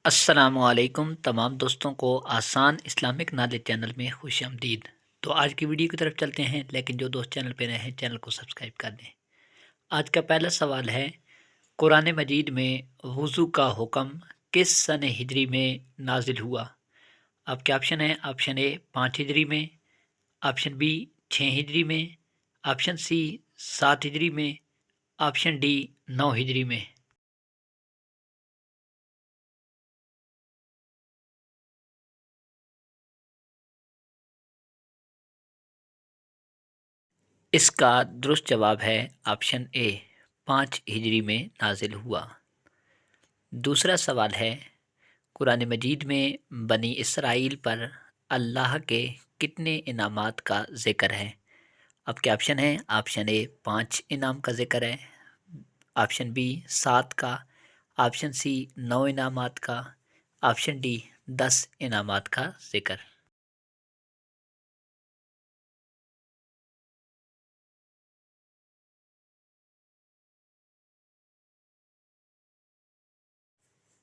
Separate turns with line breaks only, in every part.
السلام علیکم تمام دوستوں کو آسان اسلامک نالج چینل میں خوش آمدید۔ تو آج کی ویڈیو کی طرف چلتے ہیں، لیکن جو دوست چینل پہ نئے ہیں چینل کو سبسکرائب کر دیں۔ آج کا پہلا سوال ہے، قرآن مجید میں وضو کا حکم کس سن ہجری میں نازل ہوا؟ آپ کے آپشن ہیں: آپشن اے 5 ہجری میں، آپشن بی 6 ہجری میں، آپشن سی 7 ہجری میں، آپشن ڈی 9 ہجری میں۔ اس کا درست جواب ہے آپشن اے 5 ہجری میں نازل ہوا۔ دوسرا سوال ہے، قرآن مجید میں بنی اسرائیل پر اللہ کے کتنے انعامات کا ذکر ہے؟ آپ کے آپشن ہیں: آپشن اے 5 انعام کا ذکر ہے، آپشن بی 7 کا، آپشن سی 9 انعامات کا، آپشن ڈی 10 انعامات کا ذکر۔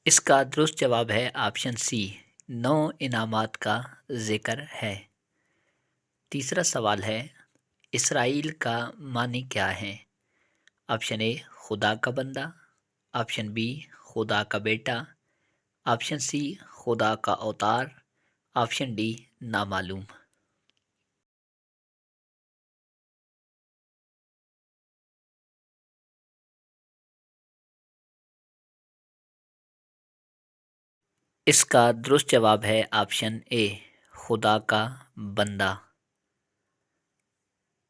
اس کا درست جواب ہے آپشن سی 9 انعامات کا ذکر ہے۔ تیسرا سوال ہے، اسرائیل کا معنی کیا ہے؟ آپشن اے خدا کا بندہ، آپشن بی خدا کا بیٹا، آپشن سی خدا کا اوتار، آپشن ڈی نامعلوم۔ اس کا درست جواب ہے آپشن اے خدا کا بندہ۔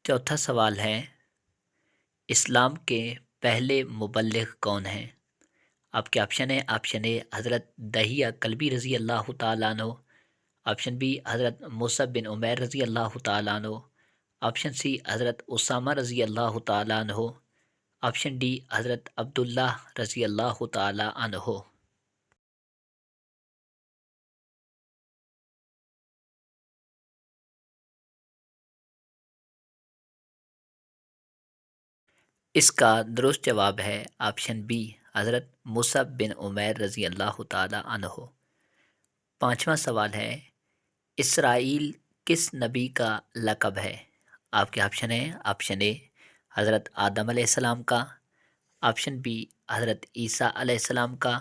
چوتھا سوال ہے، اسلام کے پہلے مبلغ کون ہیں؟ آپ کے آپشن ہیں: آپشن اے حضرت دحیہ کلبی رضی اللہ تعالیٰ عنہ، آپشن بی حضرت مصعب بن عمیر رضی اللہ تعالیٰ عنہ، آپشن سی حضرت اسامہ رضی اللہ تعالیٰ عنہ، آپشن ڈی حضرت عبداللہ رضی اللہ تعالیٰ عنہ۔ اس کا درست جواب ہے آپشن بی حضرت مصعب بن عمیر رضی اللہ تعالیٰ عنہ۔ پانچواں سوال ہے، اسرائیل کس نبی کا لقب ہے؟ آپ کے آپشن ہیں: آپشن اے حضرت آدم علیہ السلام کا، آپشن بی حضرت عیسیٰ علیہ السلام کا،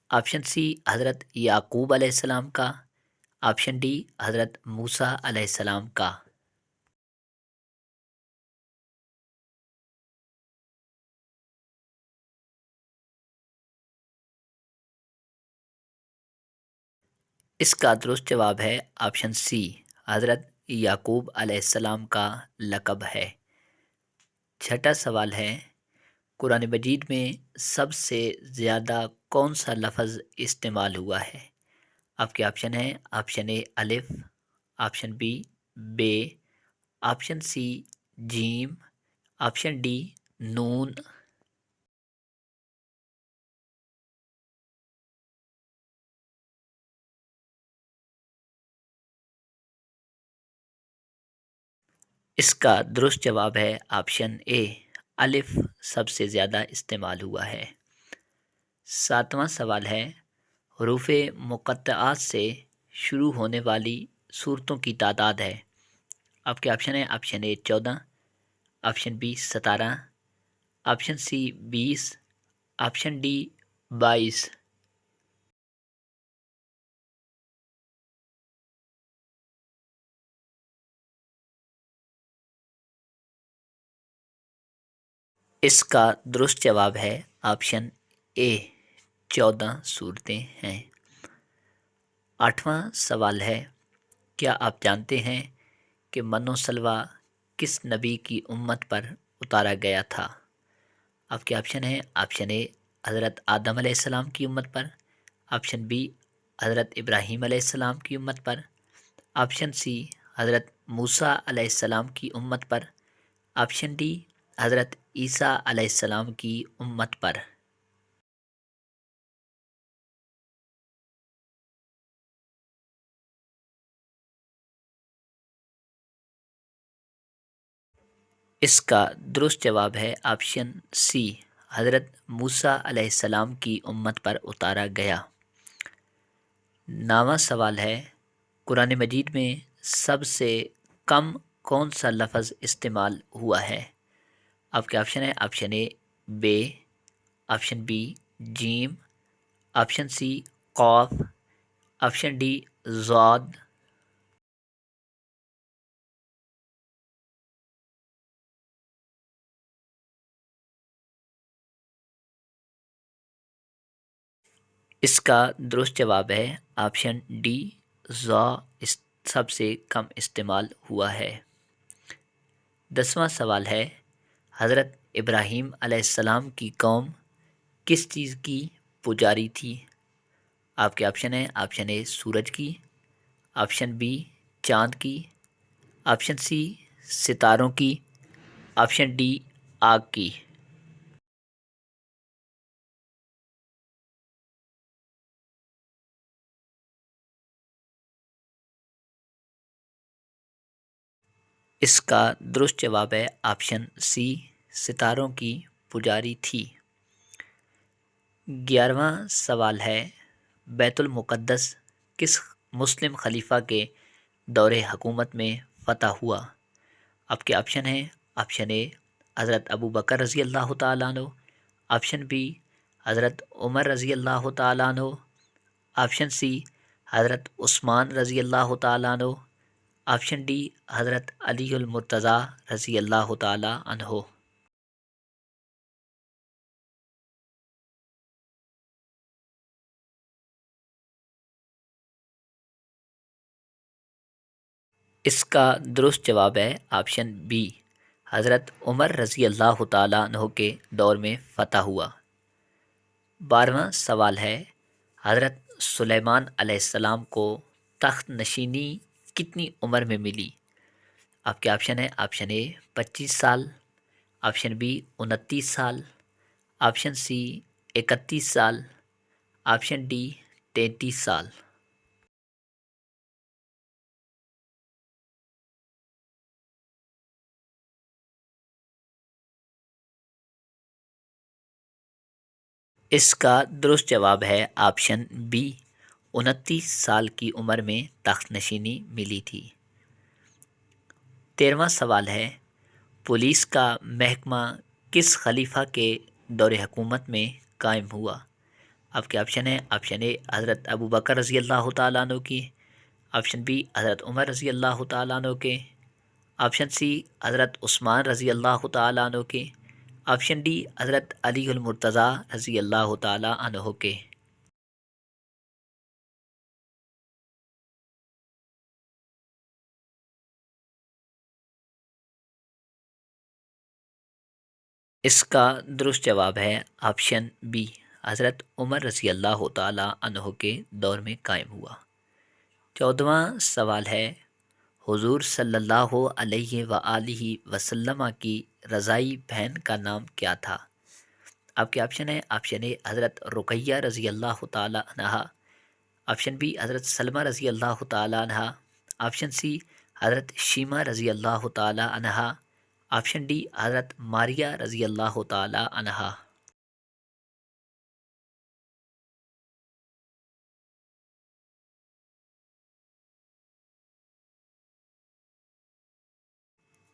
آپشن سی حضرت یعقوب علیہ السلام کا، آپشن ڈی حضرت موسیٰ علیہ السلام کا۔ اس کا درست جواب ہے آپشن سی حضرت یعقوب علیہ السلام کا لقب ہے۔ چھٹا سوال ہے، قرآن مجید میں سب سے زیادہ کون سا لفظ استعمال ہوا ہے؟ آپ کے آپشن ہیں: آپشن اے الف، آپشن بی بے، آپشن سی جیم، آپشن ڈی نون۔ اس کا درست جواب ہے آپشن اے الف سب سے زیادہ استعمال ہوا ہے۔ ساتواں سوال ہے، حروف مقطعات سے شروع ہونے والی صورتوں کی تعداد ہے؟ آپ کے آپشن ہیں: option A 14، option B 17، option C 20، option D 22۔ اس کا درست جواب ہے آپشن اے 14 صورتیں ہیں۔ آٹھواں سوال ہے، کیا آپ جانتے ہیں کہ من و سلویٰ کس نبی کی امت پر اتارا گیا تھا؟ آپ کے آپشن ہیں: آپشن اے حضرت آدم علیہ السلام کی امت پر، آپشن بی حضرت ابراہیم علیہ السلام کی امت پر، آپشن سی حضرت موسیٰ علیہ السلام کی امت پر، آپشن ڈی حضرت عیسیٰ علیہ السلام کی امت پر۔ اس کا درست جواب ہے آپشن سی حضرت موسیٰ علیہ السلام کی امت پر اتارا گیا۔ 9واں سوال ہے قرآن مجید میں سب سے کم کون سا لفظ استعمال ہوا ہے؟ آپ کے آپشن ہے آپشن اے بے، آپشن بی جیم، آپشن سی قاف، آپشن ڈی ضاد۔ اس کا درست جواب ہے آپشن ڈی ضا سب سے کم استعمال ہوا ہے۔ 10واں سوال ہے حضرت ابراہیم علیہ السلام کی قوم کس چیز کی پجاری تھی؟ آپ کے آپشن ہیں آپشن اے سورج کی، آپشن بی چاند کی، آپشن سی ستاروں کی، آپشن ڈی آگ کی۔ اس کا درست جواب ہے آپشن سی ستاروں کی پجاری تھی۔ 11واں سوال ہے بیت المقدس کس مسلم خلیفہ کے دور حکومت میں فتح ہوا؟ آپ کے آپشن ہیں آپشن اے حضرت ابو بکر رضی اللہ تعالیٰ عنہ، آپشن بی حضرت عمر رضی اللہ تعالیٰ عنہ، آپشن سی حضرت عثمان رضی اللہ تعالیٰ عنہ، آپشن ڈی حضرت علی المرتضیٰ رضی اللہ تعالیٰ عنہ۔ اس کا درست جواب ہے آپشن بی حضرت عمر رضی اللہ تعالیٰ عنہ کے دور میں فتح ہوا۔ 12واں سوال ہے حضرت سلیمان علیہ السلام کو تخت نشینی کتنی عمر میں ملی؟ آپ کے آپشن ہے آپشن اے 25 سال، آپشن بی 29 سال، آپشن سی 31 سال، آپشن ڈی 33 سال۔ اس کا درست جواب ہے آپشن بی 29 سال کی عمر میں تخت نشینی ملی تھی۔ 13واں سوال ہے پولیس کا محکمہ کس خلیفہ کے دور حکومت میں قائم ہوا؟ آپ کے آپشن ہیں آپشن اے حضرت ابو بکر رضی اللہ تعالیٰ عنہ کی، آپشن بی حضرت عمر رضی اللہ تعالیٰ عنہ کے، آپشن سی حضرت عثمان رضی اللہ تعالیٰ عنہ کے، آپشن ڈی حضرت علی المرتضیٰ رضی اللہ تعالیٰ عنہ کے۔ اس کا درست جواب ہے آپشن بی حضرت عمر رضی اللہ تعالیٰ عنہ کے دور میں قائم ہوا۔ 14واں سوال ہے حضور صلی اللہ علیہ وآلہ وسلم کی رضائی بہن کا نام کیا تھا؟ آپ کے آپشن ہے آپشن اے حضرت رقیہ رضی اللہ تعالیٰ عنہ، آپشن بی حضرت سلمہ رضی اللہ تعالیٰ عنہ، آپشن سی حضرت شیمہ رضی اللہ تعالیٰ عنہ، آپشن ڈی حضرت ماریہ رضی اللہ تعالیٰ عنہ۔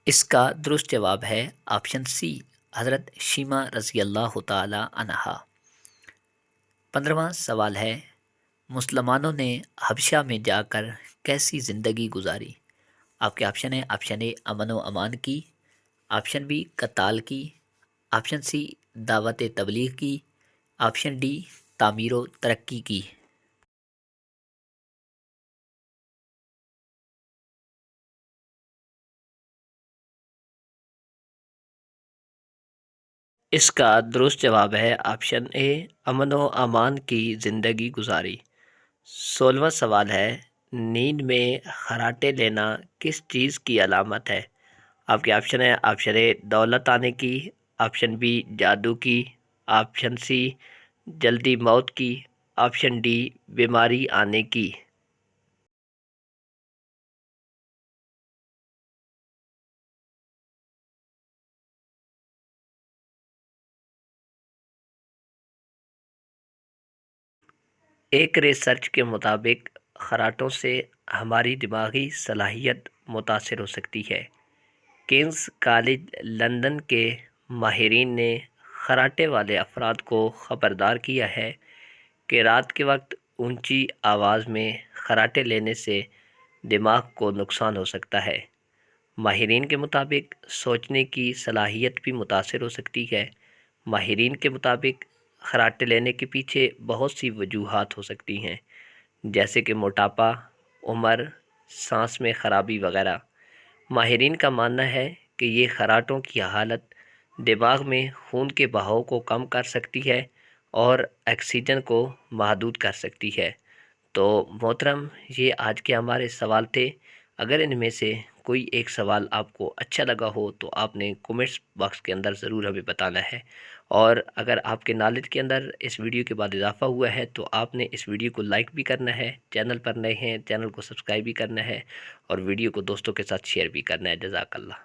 اس کا درست جواب ہے آپشن سی حضرت شیمہ رضی اللہ تعالیٰ عنہ۔ 15واں سوال ہے مسلمانوں نے حبشہ میں جا کر کیسی زندگی گزاری؟ آپ کے آپشن ہیں آپشن اے امن و امان کی، آپشن بی قتال کی، آپشن سی دعوت تبلیغ کی، آپشن ڈی تعمیر و ترقی کی۔ اس کا درست جواب ہے آپشن اے امن و امان کی زندگی گزاری۔ 16واں سوال ہے نیند میں خراٹے لینا کس چیز کی علامت ہے؟ آپ کے آپشن ہے آپشن اے دولت آنے کی، آپشن بی جادو کی، آپشن سی جلدی موت کی، آپشن ڈی بیماری آنے کی۔ ایک ریسرچ کے مطابق خراٹوں سے ہماری دماغی صلاحیت متاثر ہو سکتی ہے۔ کنگز کالج لندن کے ماہرین نے خراٹے والے افراد کو خبردار کیا ہے کہ رات کے وقت اونچی آواز میں خراٹے لینے سے دماغ کو نقصان ہو سکتا ہے۔ ماہرین کے مطابق سوچنے کی صلاحیت بھی متاثر ہو سکتی ہے۔ ماہرین کے مطابق خراٹے لینے کے پیچھے بہت سی وجوہات ہو سکتی ہیں، جیسے کہ موٹاپا، عمر، سانس میں خرابی وغیرہ۔ ماہرین کا ماننا ہے کہ یہ خراٹوں کی حالت دماغ میں خون کے بہاؤ کو کم کر سکتی ہے اور آکسیجن کو محدود کر سکتی ہے۔ تو محترم، یہ آج کے ہمارے سوال تھے۔ اگر ان میں سے کوئی ایک سوال آپ کو اچھا لگا ہو تو آپ نے کومنٹس باکس کے اندر ضرور ہمیں بتانا ہے، اور اگر آپ کے نالج کے اندر اس ویڈیو کے بعد اضافہ ہوا ہے تو آپ نے اس ویڈیو کو لائک بھی کرنا ہے، چینل پر نئے ہیں چینل کو سبسکرائب بھی کرنا ہے، اور ویڈیو کو دوستوں کے ساتھ شیئر بھی کرنا ہے۔ جزاک اللہ۔